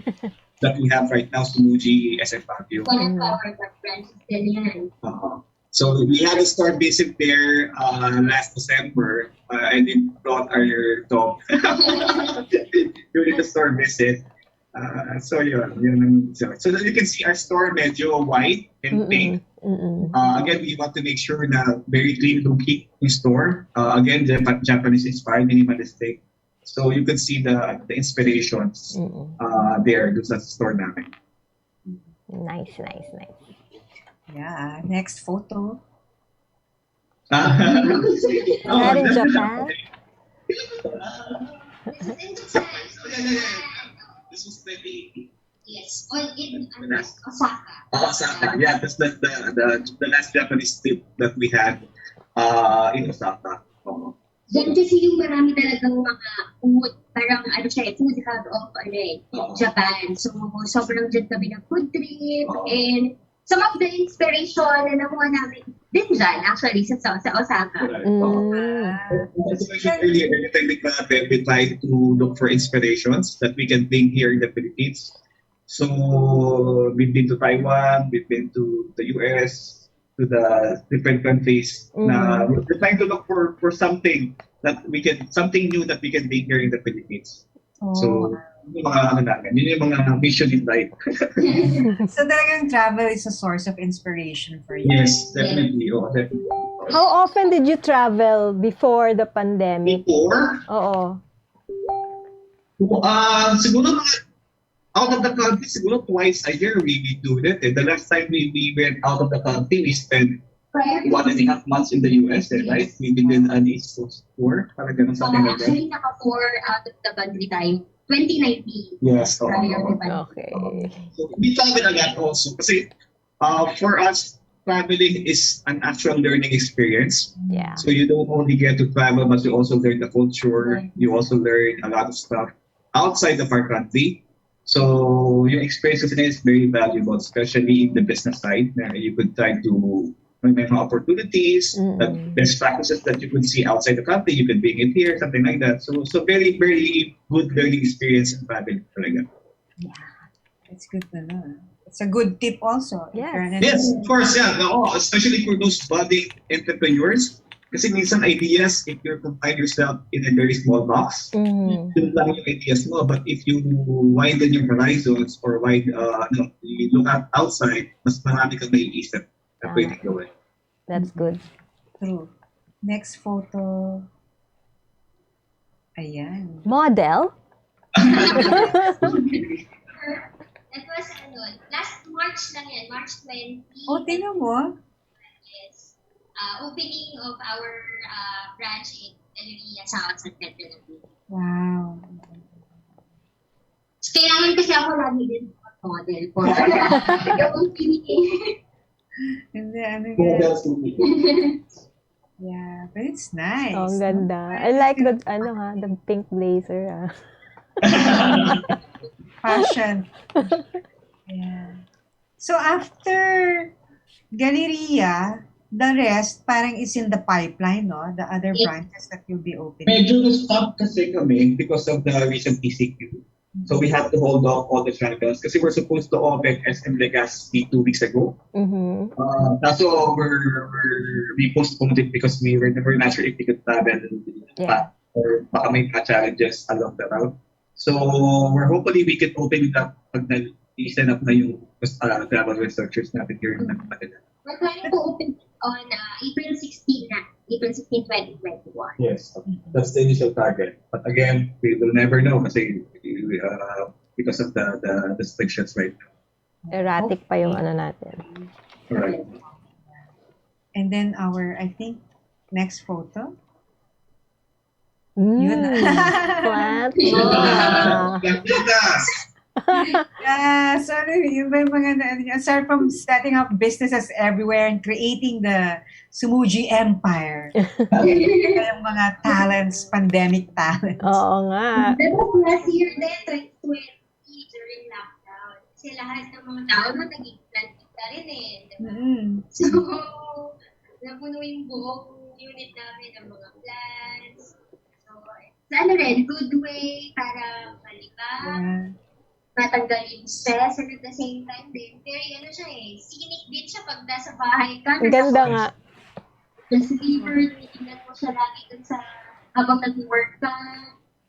that we have right now, Sumuji SM Baguio. One of our branches din yan. So we had a store visit there last December, and we brought our dog during the store visit. So that you can see our store medyo white and pink. Again, we want to make sure na very clean looking yung store. Again, Japanese inspired, minimalistic. So you can see the inspirations there dun sa store namin. Nice. Yeah, next photo. Not in Japan. This was maybe Yes, all in Osaka. Osaka. Yeah, that's the last Japanese trip that we had in Osaka. Diyan kasi yung marami talagang mga food, parang food hub of Japan. So, sobrang dyan kami ng food trip and some of the inspiration na nakuha namin din dyan, actually, sa Osaka. As mentioned earlier, every time we try to look for inspirations that we can bring here in the Philippines. So, we've been to Taiwan, we've been to the US, to the different countries. We're trying to look for something something new that we can bring here in the Philippines. So, yun yung mga mission in life. So talagang travel is a source of inspiration for you. Yes, definitely. Definitely. How often did you travel before the pandemic? Before? Oo. Siguro mga out of the country, siguro twice a year we do that. The last time we went out of the country, we spent 1.5 months in the US, right? We did an East Coast tour. Parang ganun something like that. Actually, naka-4 out of the country tayo. 2019. Yes. Okay. So we travel a lot also. Kasi for us, traveling is an actual learning experience. Yeah. So you don't only get to travel, but you also learn the culture. You also learn a lot of stuff outside of our country. So your experience is very valuable, especially in the business side. You could try to find opportunities, best practices that you could see outside the country. You could bring it here, something like that. So very, very good learning experience in traveling. Yeah, it's good to know. It's a good tip also. Yes. Of course, yeah. No, especially for those budding entrepreneurs. Kasi minsan ideas, if you confine yourself in a very small box, yun lang yung ideas mo. But if you widen your horizons or you look outside, mas marami kang maiisip na pwede gawin. That's good. True. Next photo. Ayan. Model? That was last March lang yan, March 20. Oh, tingnan mo. Yes. Opening of our branch in Galleria South San Pedro. Wow. Kailangan kasi ako lagi din model for yung pinili. Hindi, yeah, but it's nice. Oh, ang ganda. I like the pink blazer. Fashion. Yeah. So after Galleria, the rest parang is in the pipeline, no? The other branches that you'll be opening. Medyo na-stop kasi kami because of the recent PCQ. So we have to hold off all the travels kasi we're supposed to open SM Legazpi 2 weeks ago. So we postponed it because we were not sure if we could travel or baka may challenges along the route. So we're hopefully we can open it up pag na-listen up na yung travel researchers natin here in Manila. We're planning to open on April 16 na. April 16, 2021. Yes, that's the initial target. But again, we will never know kasi because of the restrictions right now. Erratic pa yung ano natin. Right. And then I think, next photo. Yun na. Flat. Yeah, so yun ba yung mga, aside from setting up businesses everywhere and creating the Sumuji Empire, yung mga talents, pandemic talents. Oo nga. That was last year din, 2020, during lockdown. Kasi lahat ng mga tao na nag-plant rin eh. Diba? So, napuno yung buong unit namin ng mga plants. So, sa rin, good way para malibang, matanggal yung stress, and at the same time din, very scenic din siya pag nasa bahay ka. Ang ganda nga. Just river, tinitingnan mo siya lagi dun sa, habang nag-work ka,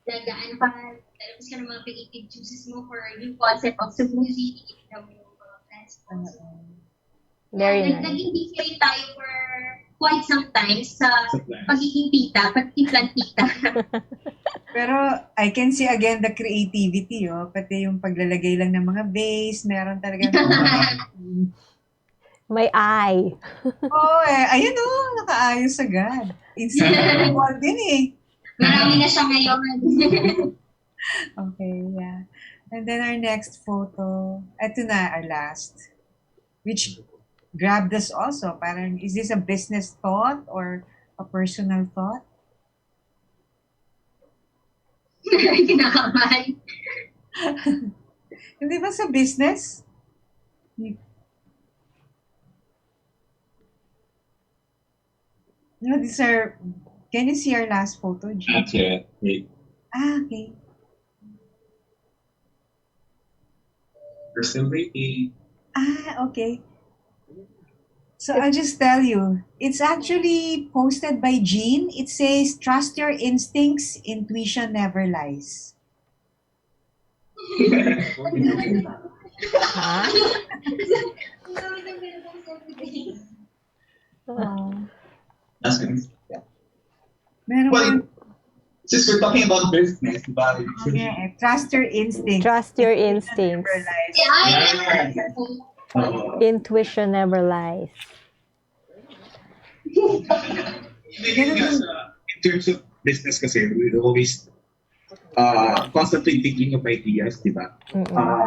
nagaan pa, talabas ka ng mga creative juices mo for yung concept of Sumuji, tinitingnan mo yung mga plants mo. Very nice. Naging busy tayo for quite some time sa pagiging tita, pagiging tita. Pero I can see again the creativity, pati yung paglalagay lang ng mga vase, meron talaga. May eye. Ayun nakaayos agad. Instagram wall din eh. Marami na siya ngayon. Okay, yeah. And then our next photo, ito na, our last, which grabbed us also. Parang, is this a business thought or a personal thought? Kinakabahan. Hindi ba sa business? No, these are, can you see our last photo, G? Not yet. Wait. Okay. We're still waiting. Okay. So I'll just tell you, it's actually posted by Jean. It says, trust your instincts, intuition never lies. Ha? That's good. Yeah. Meron Well, ba- since we're talking about business, diba? Trust your instincts. Trust your instincts. Never lies. Intuition never lies. In terms of business kasi, we're always constantly thinking of ideas, diba?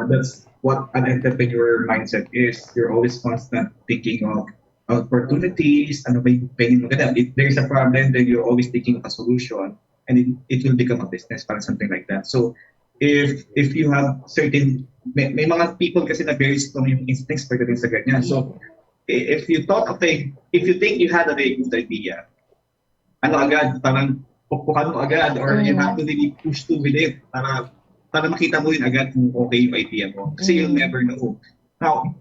That's what an entrepreneur mindset is. You're always constant thinking of opportunities, ano ba yung pwedeng maganda. If there's a problem, then you're always thinking of a solution and it will become a business, parang something like that. So, if you have certain, may mga people kasi na very strong yung instincts pagdating sa ganyan. So, if you think you had a very good idea, ano agad, parang pupukan mo agad or you have to really push through with it para makita mo yun agad kung okay yung idea mo. Kasi you'll never know. Now,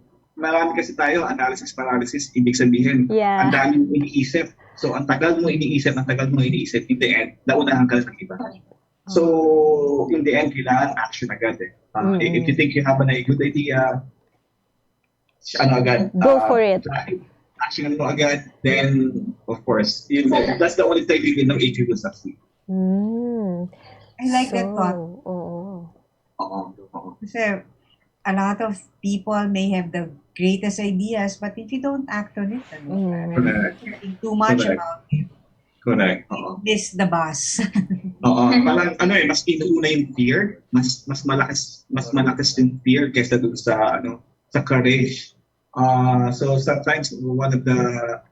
marami kasi tayo, analysis paralysis, ibig sabihin, ang dami mong iniisip. So, ang tagal mo iniisip, in the end, naunahan ka ng iba. So, in the end, kailangan action agad eh. If you think you have a good idea, Go for it. Action mo agad, then, of course, that's the only time you know if you will succeed. I like that thought. Kasi a lot of people may have the greatest ideas, but if you don't act on it, think too much about it. Correct. Miss the bus. Parang mas inuuna yung fear, mas malakas yung fear kaysa dun sa courage. So sometimes one of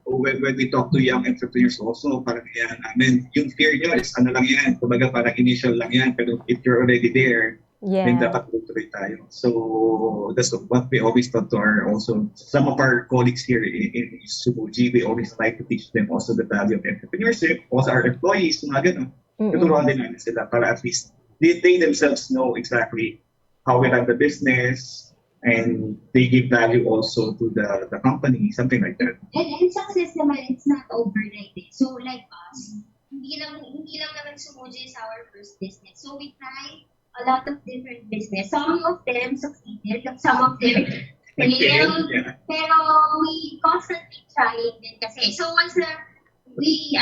when we talk to young entrepreneurs also, parang yan namin, yung fear nyo is lang yan, kumbaga parang initial lang yan, pero if you're already there, then dapat tuloy tayo. So that's what we always talk to some of our colleagues here in Sumuji. We always like to teach them also the value of entrepreneurship. Also our employees, mga ganun. Tuturuan din namin sila para at least they themselves know exactly how we run the business and they give value also to the company, something like that. And success naman, it's not overnight. So like us, hindi lang naman Sumuji is our first business. So we try a lot of different business. Some of them succeeded, some of them fail. Yeah. Pero we constantly trying din kasi. So once na we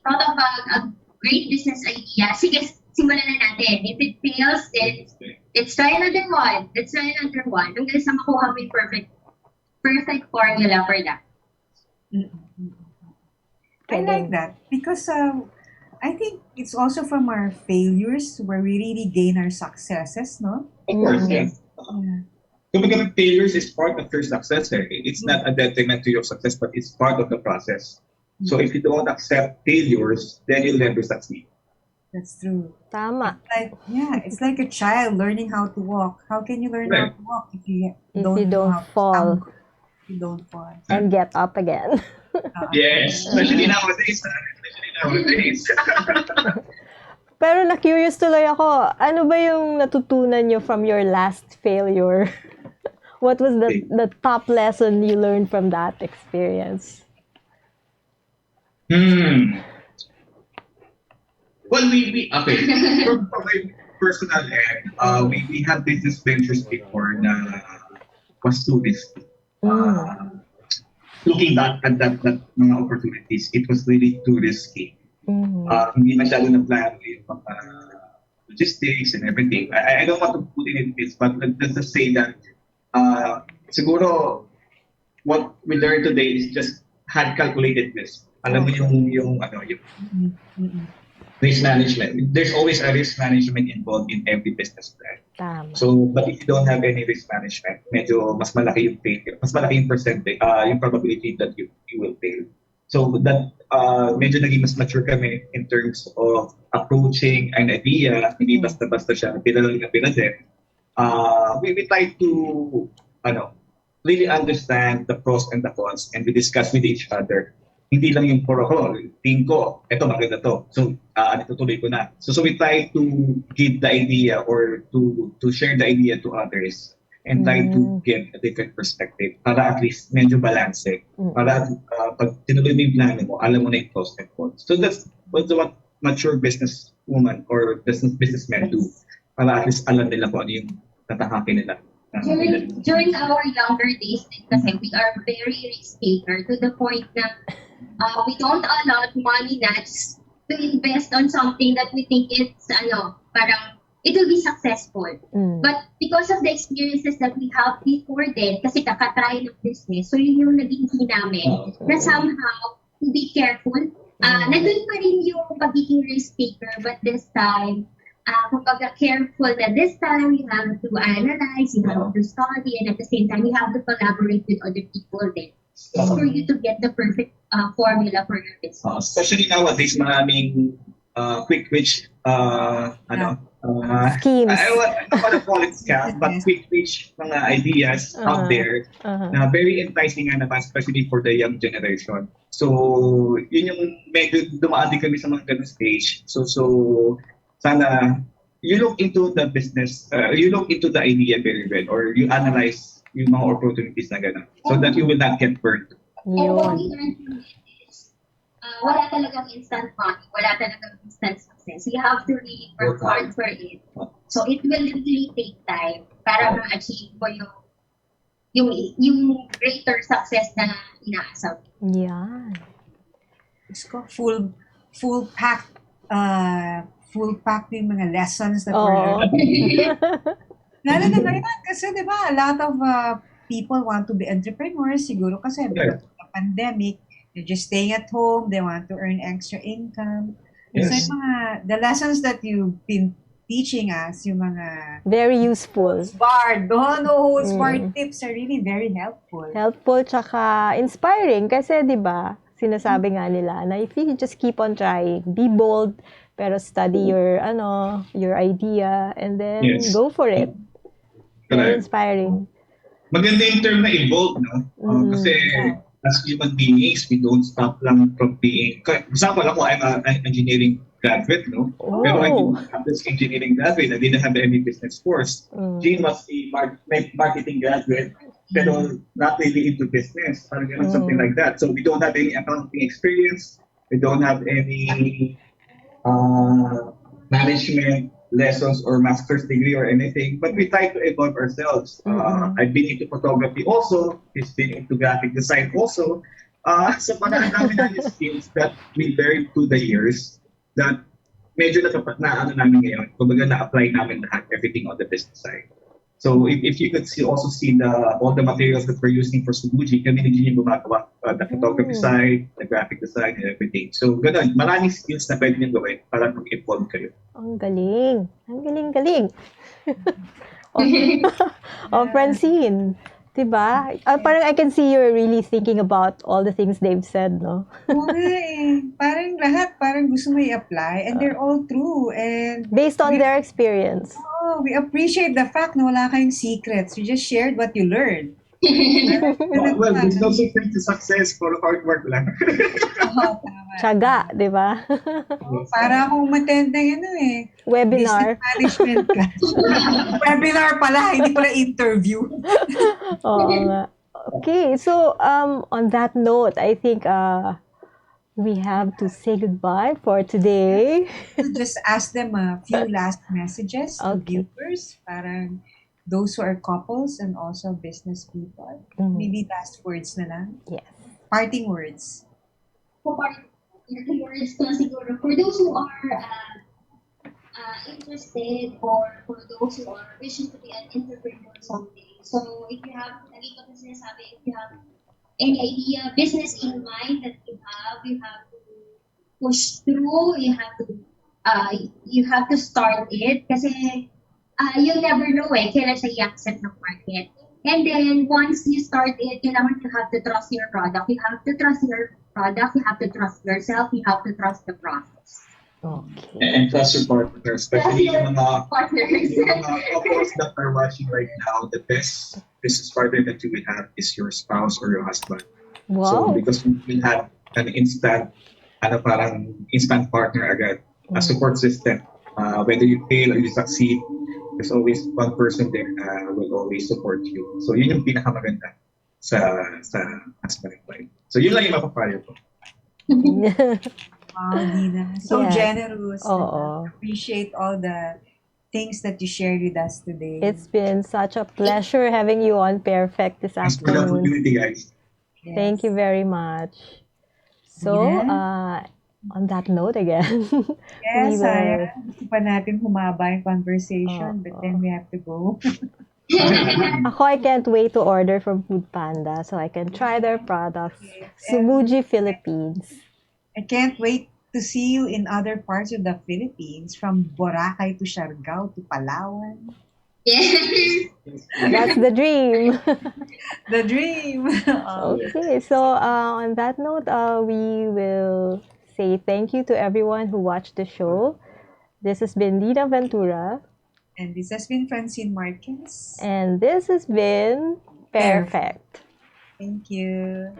thought of a great business idea, sige, simulan na natin. If it fails, then let's try another one. Hanggang sa makuha mo yung perfect formula for that. I like that because I think it's also from our failures where we really gain our successes, no? Of course, yes. Yeah. Kumbaga, failures is part of your success. It's not a detriment to your success, but it's part of the process. So if you don't accept failures, then you'll never succeed. That's true. Tama. It's like a child learning how to walk. How can you learn how Right. to walk if you If don't you know don't how to fall. stumble? You don't fall. And get up again. Yes, especially nowadays. Pero na-curious tuloy ako, ano ba yung natutunan nyo from your last failure? What was the top lesson you learned from that experience? Well, okay. From my personal end, we had business ventures before na was too risky. Looking back at that mga opportunities, it was really too risky. Hindi masyado na plan yung mga logistics and everything. I don't want to put it in this, but let's just say that siguro what we learned today is just had calculated risk. Alam mo yung risk management. There's always a risk management involved in every business plan. Tama. So, but if you don't have any risk management, medyo mas malaki yung failure, mas malaki yung percentage, yung probability that you will fail. So that medyo naging mas mature kami in terms of approaching an idea, hindi basta-basta siya pinalang na pinaset. We try to really understand the pros and the cons, and we discuss with each other. Hindi lang yung puro ko, team ko, eto maganda to. So, tutuloy ko na. So we try to give the idea or to share the idea to others and try to get a different perspective para at least medyo balance. Para pag tinuloy mo yung plano mo, alam mo na yung pros and cons. So that's what mature business woman or businessmen do. Para at least alam nila kung ano yung tatahakin nila. During our younger days, kasi we are very risk taker to the point na we don't allot money nuts to invest on something that we think it's parang it will be successful. But because of the experiences that we have before then, kasi kakatry ng business, so yun yung naging key namin na somehow to be careful. Nandun pa rin yung pagiging risk taker, but this time, kumbaga careful na this time you have to analyze, you have to study, and at the same time you have to collaborate with other people then for you to get the perfect formula for your business. Especially nowadays, maraming quick rich schemes. I don't want to call it scam, but quick rich mga ideas out there na very enticing nga naman, especially for the young generation. So, yun yung medyo dumaan din kami sa mga ganun stage. So sana you look into the business, you look into the idea very well, or you analyze yung mga opportunities na gano'n so that you will not get burned. And what we learned from it is, wala talagang instant money, wala talagang instant success. You have to really work hard for it. So it will really take time para ma-achieve mo yung greater success na inaasam. Yeah. It's called full pack yung mga lessons that we're learning. Lalo na ngayon kasi di ba a lot of people want to be entrepreneurs siguro kasi because of the pandemic, they're just staying at home, they want to earn extra income. So yung the lessons that you've been teaching us, yung mga very useful. Holds barred tips are really very helpful. Helpful tsaka inspiring kasi 'di ba? Sinasabi nga nila na if you just keep on trying, be bold, pero study your idea and then go for it. Very inspiring. Maganda yung term na evolve, no? Kasi as human beings, we don't stop lang from being, for example, ako, I'm an engineering graduate, no? Pero I didn't have this engineering graduate. I didn't have any business course. Jean was a marketing graduate, pero not really into business. Parang something like that. So we don't have any accounting experience. We don't have any management lessons or master's degree or anything, but we try to evolve ourselves. I've been into photography also. He's been into graphic design also. So parang ang dami namin skills that we learned through the years that medyo na ano namin ngayon. Kumbaga na-apply namin lahat, everything on the business side. So if you could also see all the materials that we're using for Sumuji, kami ni Gini gumagawa, the photography side, the graphic design, and everything. So ganun, maraming skills na pwede nyo gawin para mag-evolve kayo. Ang galing. Ang galing-galing. Francine, diba? Parang I can see you're really thinking about all the things they've said, no? Parang lahat, parang gusto mo i-apply and they're all true. And based on their experience. We appreciate the fact na wala kayong secrets. You just shared what you learned. Well, there's no secret to success for hard work lang. Tiyaga, di ba? Para akong umattend ng webinar. Business management class. Webinar pala, hindi pala interview. Okay, so on that note, I think we have to say goodbye for today. Just ask them a few last messages to viewers, parang those who are couples and also business people. Maybe last words na lang. Yes. Parting words. Parting words ko siguro for those who are interested or for those who are wishing to be an entrepreneur someday. So if you have, if you have any idea, business in mind that you have to push through. You have to start it kasi you'll never know kailan siya i-accept ng market. And then once you start it, kailangan you have to trust your product. You have to trust your product. You have to trust yourself. You have to trust the process. Okay. And trust your partner, especially yung mga couples that are watching right now. The best business partner that you will have is your spouse or your husband. Wow. So because you will have an instant partner agad, a support system. Whether you fail or you succeed, there's always one person there will always support you. So yun yung pinakamaganda sa husband and wife. So yun lang yung mapapayo ko. Wow, Dina. So generous. Appreciate all the things that you shared with us today. It's been such a pleasure having you on Pairfect this Thanks for the afternoon. opportunity, guys. Yes. Thank you very much. So, on that note again, yes, gusto pa natin humaba yung conversation, but then we have to go. I can't wait to order from Food Panda so I can try their products. Sumuji Philippines. I can't wait to see you in other parts of the Philippines, from Boracay to Siargao to Palawan. Yes. That's the dream. The dream. Okay, so on that note, we will say thank you to everyone who watched the show. This has been Lina Ventura. And this has been Francine Marquez. And this has been Pairfect. Thank you.